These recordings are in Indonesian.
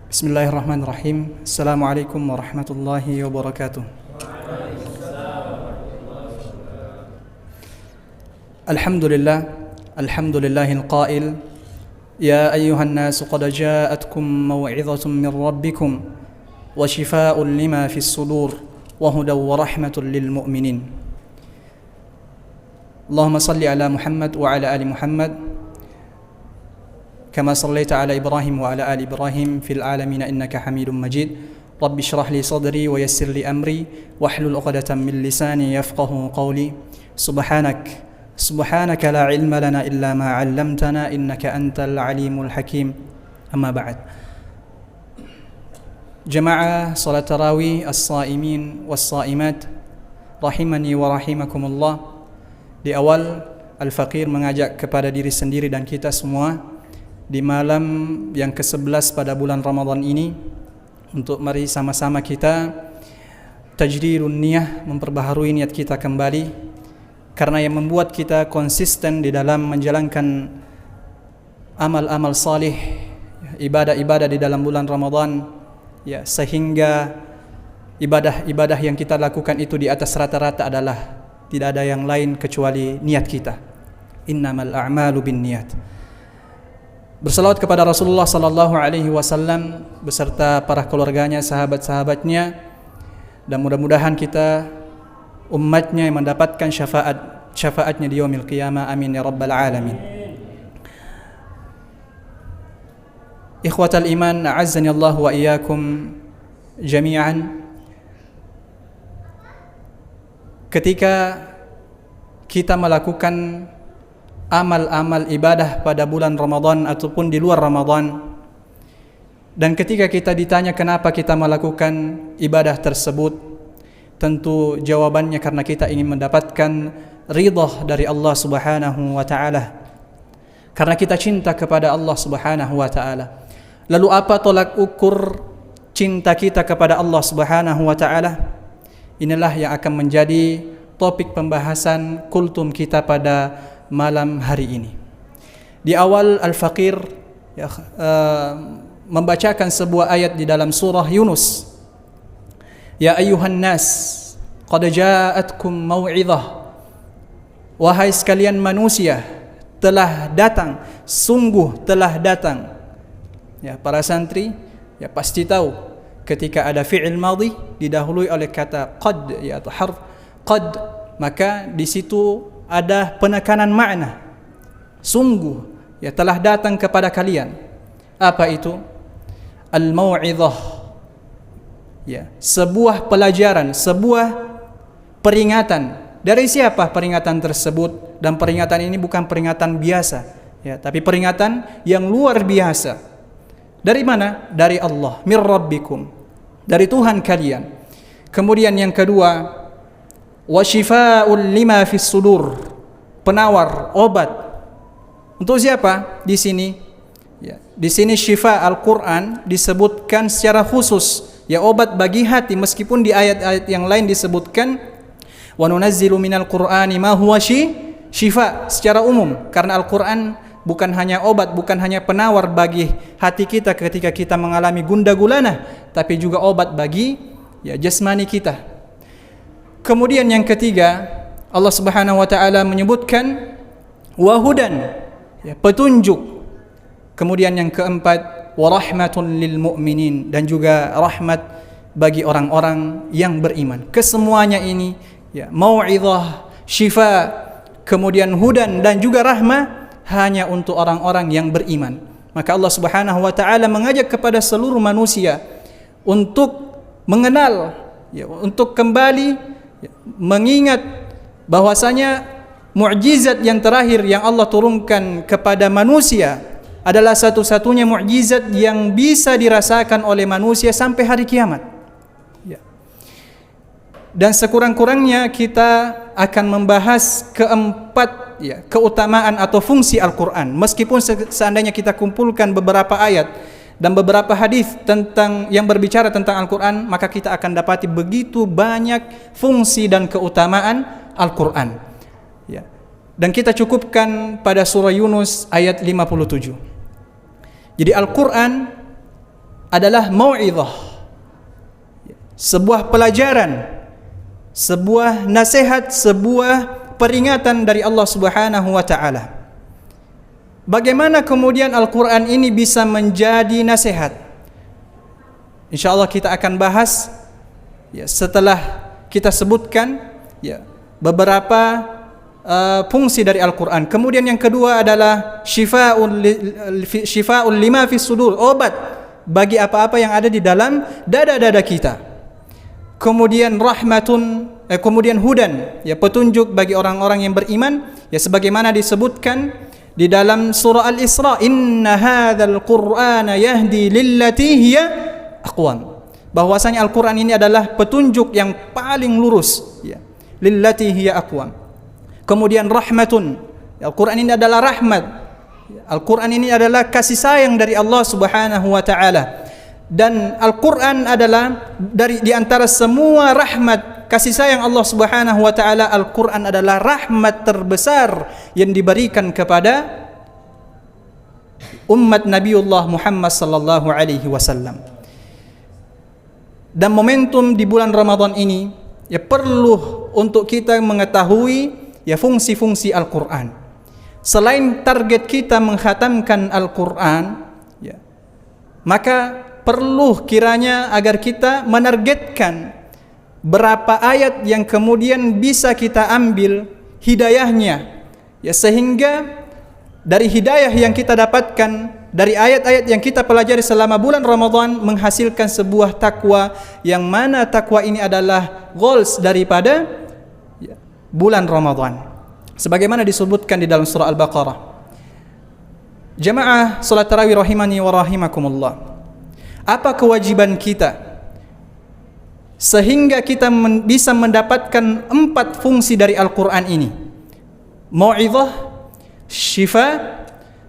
Bismillahirrahmanirrahim. Assalamualaikum warahmatullahi wabarakatuh. Alhamdulillah, alhamdulillahil qail, ya ayyuhan nasu qad ja'atkum maw'izatun min rabbikum wa shifaa'un lima fis sudur wa hudaw wa rahmatun lil mu'minin. Allahumma salli ala Muhammad wa ala ali Muhammad كما صليت على إبراهيم وعلى آل إبراهيم في العالمين إنك حميد مجيد رب اشرح لي صدري ويسر لي أمري واحلل عقدة من لساني يفقه قولي سبحانك لا علم لنا إلا ما علمتنا إنك أنت العليم الحكيم أما بعد جماعة صلاة تراويح الصائمين والصائمات rahimani wa rahimakumullah. Di awal Al-Faqir mengajak kepada diri sendiri dan kita semua di malam yang ke-11 pada bulan Ramadan ini untuk mari sama-sama kita tajdidun niyah, memperbaharui niat kita kembali, karena yang membuat kita konsisten di dalam menjalankan amal-amal salih, ibadah-ibadah di dalam bulan Ramadan, ya, sehingga ibadah-ibadah yang kita lakukan itu di atas rata-rata adalah tidak ada yang lain kecuali niat kita. Innamal a'malu binniyat. Bersalawat kepada Rasulullah sallallahu alaihi wasallam beserta para keluarganya, sahabat-sahabatnya, dan mudah-mudahan kita umatnya yang mendapatkan syafaatnya di yaumil qiyamah. Amin ya rabbal alamin. Ikhwatal iman, a'azzani Allah wa iyyakum jami'an. Ketika kita melakukan amal-amal ibadah pada bulan Ramadan ataupun di luar Ramadan, dan ketika kita ditanya kenapa kita melakukan ibadah tersebut, tentu jawabannya karena kita ingin mendapatkan ridha dari Allah Subhanahu wa taala, karena kita cinta kepada Allah Subhanahu wa taala. Lalu apa tolak ukur cinta kita kepada Allah Subhanahu wa taala? Inilah yang akan menjadi topik pembahasan kultum kita pada malam hari ini. Di awal Al-Faqir membacakan sebuah ayat di dalam surah Yunus. Ya ayyuhan nas qad ja'atkum mau'izah. Wahai sekalian manusia, telah datang, sungguh telah datang. Ya, para santri ya pasti tahu ketika ada fi'il madhi didahului oleh kata qad, ya, atau harf qad, maka di situ ada penekanan makna. Sungguh ya telah datang kepada kalian. Apa itu? Al-mau'izah. Ya, sebuah pelajaran, sebuah peringatan. Dari siapa peringatan tersebut? Dan peringatan ini bukan peringatan biasa, ya, tapi peringatan yang luar biasa. Dari mana? Dari Allah, mir rabbikum, dari Tuhan kalian. Kemudian yang kedua, wa shifaa'un lima fis sudur, penawar, obat. Untuk siapa di sini? Ya, di sini syifa Al-Qur'an disebutkan secara khusus, ya, obat bagi hati, meskipun di ayat-ayat yang lain disebutkan wa nunazzilu minal qur'ani ma huwa syifa secara umum, karena Al-Qur'an bukan hanya obat, bukan hanya penawar bagi hati kita ketika kita mengalami gundah gulana, tapi juga obat bagi, ya, jasmani kita. Kemudian yang ketiga, Allah Subhanahu wa taala menyebutkan wahudan, ya, petunjuk. Kemudian yang keempat, wa rahmatun lil mu'minin, dan juga rahmat bagi orang-orang yang beriman. Kesemuanya ini, ya, mau'izah, syifa, kemudian hudan dan juga rahmah hanya untuk orang-orang yang beriman. Maka Allah Subhanahu wa taala mengajak kepada seluruh manusia untuk mengenal, ya, untuk kembali mengingat bahwasanya mukjizat yang terakhir yang Allah turunkan kepada manusia adalah satu-satunya mukjizat yang bisa dirasakan oleh manusia sampai hari kiamat. Ya. Dan sekurang-kurangnya kita akan membahas keempat, ya, keutamaan atau fungsi Al-Quran. Meskipun seandainya kita kumpulkan beberapa ayat dan beberapa hadis tentang yang berbicara tentang Al-Quran, maka kita akan dapati begitu banyak fungsi dan keutamaan Al-Quran. Ya. Dan kita cukupkan pada surah Yunus ayat 57. Jadi Al-Quran adalah mau'izah, sebuah pelajaran, sebuah nasihat, sebuah peringatan dari Allah Subhanahu wa taala. Bagaimana kemudian Al-Qur'an ini bisa menjadi nasihat? Insyaallah kita akan bahas setelah kita sebutkan beberapa fungsi dari Al-Qur'an. Kemudian yang kedua adalah syifa'ul lima fis sudur, obat bagi apa-apa yang ada di dalam dada-dada kita. Kemudian rahmatun, kemudian hudan, petunjuk bagi orang-orang yang beriman, sebagaimana disebutkan di dalam surah Al-Isra, inna hadzal qur'ana yahdi lillati hiya aqwam. Bahwasanya Al-Qur'an ini adalah petunjuk yang paling lurus, lillati hiya aqwam. Kemudian rahmatun, Al-Qur'an ini adalah rahmat. Al-Qur'an ini adalah kasih sayang dari Allah Subhanahu wa taala. Dan Al-Qur'an adalah di antara semua rahmat kasih sayang Allah Subhanahu wa taala, Al-Qur'an adalah rahmat terbesar yang diberikan kepada umat Nabiullah Muhammad sallallahu alaihi wasallam. Dan momentum di bulan Ramadan ini perlu untuk kita mengetahui fungsi-fungsi Al-Qur'an. Selain target kita menghatamkan Al-Qur'an, maka perlu kiranya agar kita menargetkan berapa ayat yang kemudian bisa kita ambil hidayahnya, sehingga dari hidayah yang kita dapatkan dari ayat-ayat yang kita pelajari selama bulan Ramadan menghasilkan sebuah takwa, yang mana takwa ini adalah goals daripada bulan Ramadan, sebagaimana disebutkan di dalam surah Al-Baqarah. Jamaah salat tarawih rahimani wa rahimakumullah, apa kewajiban kita sehingga kita bisa mendapatkan 4 fungsi dari Al-Qur'an ini? Mau'izah, syifa,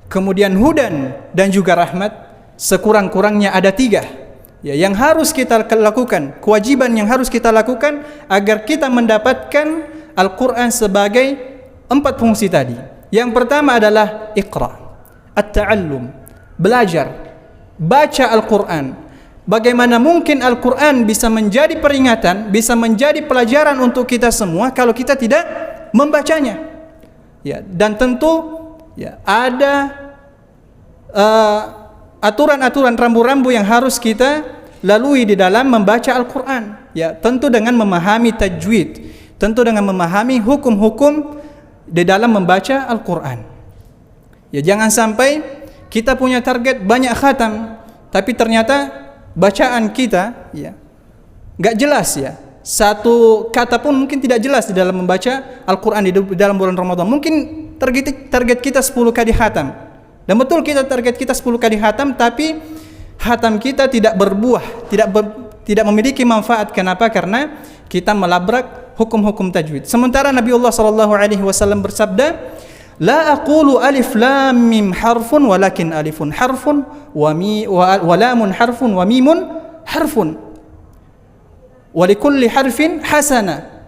kemudian hudan, dan juga rahmat. Sekurang-kurangnya ada 3 yang harus kita lakukan, kewajiban yang harus kita lakukan agar kita mendapatkan Al-Qur'an sebagai 4 fungsi tadi. Yang pertama adalah iqra, at-ta'allum, belajar, baca Al-Qur'an. Bagaimana mungkin Al-Qur'an bisa menjadi peringatan, bisa menjadi pelajaran untuk kita semua kalau kita tidak membacanya? Dan tentu ada aturan-aturan rambu-rambu yang harus kita lalui di dalam membaca Al-Qur'an. Tentu dengan memahami tajwid, tentu dengan memahami hukum-hukum di dalam membaca Al-Qur'an. Jangan sampai kita punya target banyak khatam, tapi ternyata bacaan kita enggak jelas, satu kata pun mungkin tidak jelas di dalam membaca Al-Qur'an di dalam bulan Ramadan. Mungkin target kita 10 kali khatam. Dan betul target kita 10 kali khatam, tapi khatam kita tidak berbuah, tidak memiliki manfaat. Kenapa? Karena kita melabrak hukum-hukum tajwid. Sementara Nabiullah sallallahu alaihi wasallam bersabda, la aqulu alif lam mim harfun walakin alifun harfun wa lamun harfun wa mimun harfun wa likulli harfin hasana.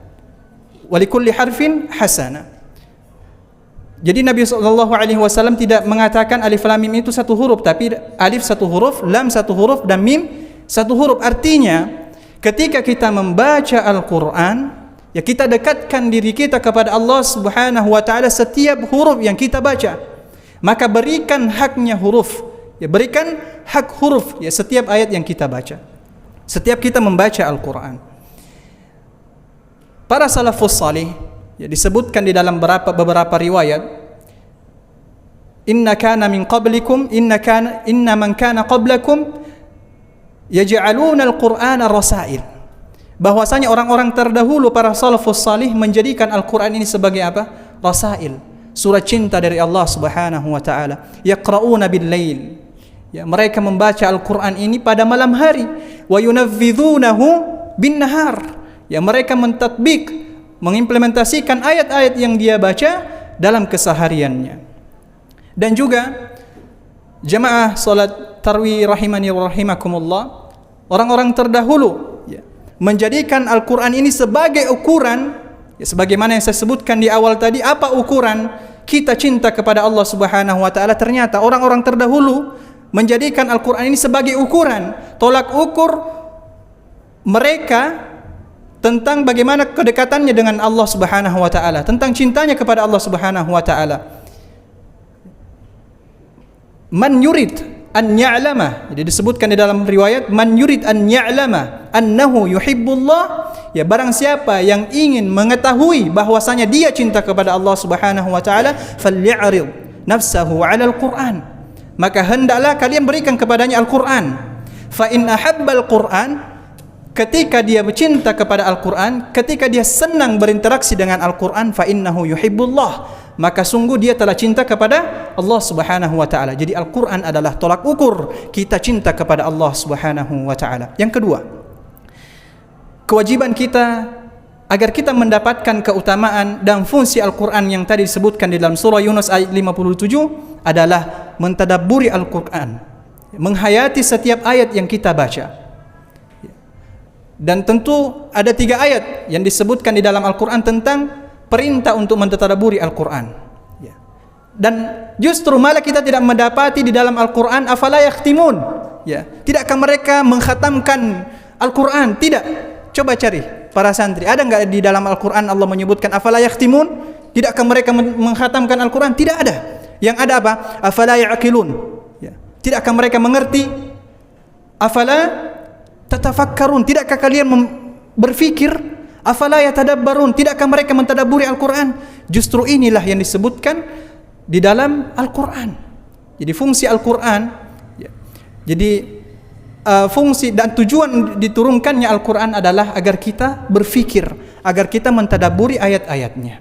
Jadi Nabi sallallahu alaihi wasallam tidak mengatakan alif lam mim itu satu huruf, tapi alif satu huruf, lam satu huruf, dan mim satu huruf. Artinya ketika kita membaca Al-Qur'an, kita dekatkan diri kita kepada Allah Subhanahu wa taala setiap huruf yang kita baca. Maka berikan haknya huruf, berikan hak huruf setiap ayat yang kita baca, setiap kita membaca Al-Qur'an. Para salafus salih disebutkan di dalam beberapa riwayat, inna man kana qablakum yaj'aluna al-Qur'ana rasail. Bahwasanya orang-orang terdahulu para salafus salih menjadikan Al-Qur'an ini sebagai apa? Rasail, surat cinta dari Allah Subhanahu wa taala. Yaqra'una bil-lail, mereka membaca Al-Qur'an ini pada malam hari. Wa yunafidhunahu bin-nahar, mereka mentatbik, mengimplementasikan ayat-ayat yang dia baca dalam kesehariannya. Dan juga jamaah salat tarawih rahimani wa rahimakumullah, orang-orang terdahulu menjadikan Al-Qur'an ini sebagai ukuran, sebagaimana yang saya sebutkan di awal tadi. Apa ukuran kita cinta kepada Allah Subhanahu wa taala? Ternyata orang-orang terdahulu menjadikan Al-Qur'an ini sebagai ukuran tolak ukur mereka tentang bagaimana kedekatannya dengan Allah Subhanahu wa taala, tentang cintanya kepada Allah Subhanahu wa taala. Man yurid an ya'lama, jadi disebutkan di dalam riwayat, man yurid an ya'lama annahu yuhibbullah, ya barang siapa yang ingin mengetahui bahwasanya dia cinta kepada Allah Subhanahu wa taala, faly'arid nafsahu 'ala al-Qur'an, maka hendaklah kalian berikan kepadanya Al-Qur'an. Fa in ahabbal Qur'an, ketika dia cinta kepada Al-Quran, ketika dia senang berinteraksi dengan Al-Quran, fa innahu yuhibbullah, maka sungguh dia telah cinta kepada Allah Subhanahu wa taala. Jadi Al-Quran adalah tolak ukur kita cinta kepada Allah Subhanahu wa taala. Yang kedua, kewajiban kita agar kita mendapatkan keutamaan dan fungsi Al-Quran yang tadi disebutkan di dalam surah Yunus ayat 57 adalah mentadabburi Al-Quran, menghayati setiap ayat yang kita baca. Dan tentu ada 3 ayat yang disebutkan di dalam Al-Quran tentang perintah untuk mentadabburi Al-Quran. Dan justru malah kita tidak mendapati di dalam Al-Quran afala yakhtimun. Tidakkah mereka mengkhatamkan Al-Quran? Tidak. Coba cari para santri, ada enggak di dalam Al-Quran Allah menyebutkan afala yakhtimun? Tidakkah mereka mengkhatamkan Al-Quran? Tidak ada. Yang ada apa? Afala ya'qilun. Tidakkah mereka mengerti? Afala tatafakkarun, tidakkah kalian berfikir? Afala yatadabbarun, tidakkah mereka mentadabburi Al-Quran? Justru inilah yang disebutkan di dalam Al-Quran. Jadi fungsi Al-Quran, jadi fungsi dan tujuan diturunkannya Al-Quran adalah agar kita berfikir, agar kita mentadabburi ayat-ayatnya.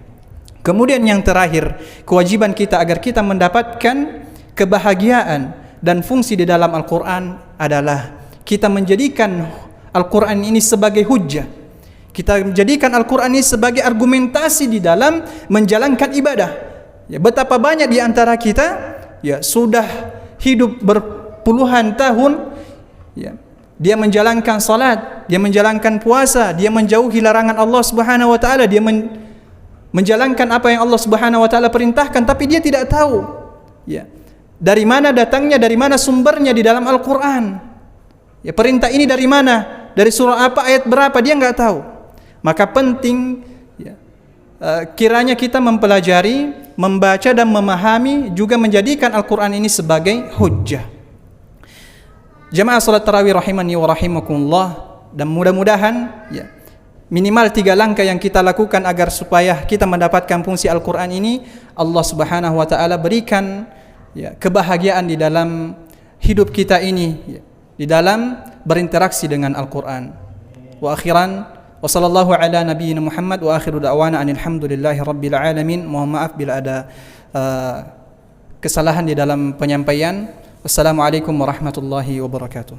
Kemudian yang terakhir, kewajiban kita agar kita mendapatkan kebahagiaan dan fungsi di dalam Al-Quran adalah kita menjadikan Al-Quran ini sebagai hujjah. Kita menjadikan Al-Quran ini sebagai argumentasi di dalam menjalankan ibadah. Betapa banyak di antara kita sudah hidup berpuluhan tahun, dia menjalankan salat, dia menjalankan puasa, dia menjauhi larangan Allah Subhanahu wa taala, dia menjalankan apa yang Allah Subhanahu wa taala perintahkan, tapi dia tidak tahu dari mana datangnya, dari mana sumbernya di dalam Al-Quran. Perintah ini dari mana? Dari surah apa, ayat berapa? Dia enggak tahu. Maka penting kiranya kita mempelajari, membaca dan memahami, juga menjadikan Al-Quran ini sebagai hujjah. Jamaah salat tarawih rahimani wa rahimakumullah, dan mudah-mudahan minimal 3 langkah yang kita lakukan agar supaya kita mendapatkan fungsi Al-Quran ini, Allah Subhanahu wa taala berikan kebahagiaan di dalam hidup kita ini, di dalam berinteraksi dengan Al-Quran. Wa akhiran, wa sallallahu ala nabiyyina Muhammad, wa akhiru da'wana alhamdulillahi rabbil alamin. Mohon maaf bila ada kesalahan di dalam penyampaian. Wassalamualaikum warahmatullahi wabarakatuh.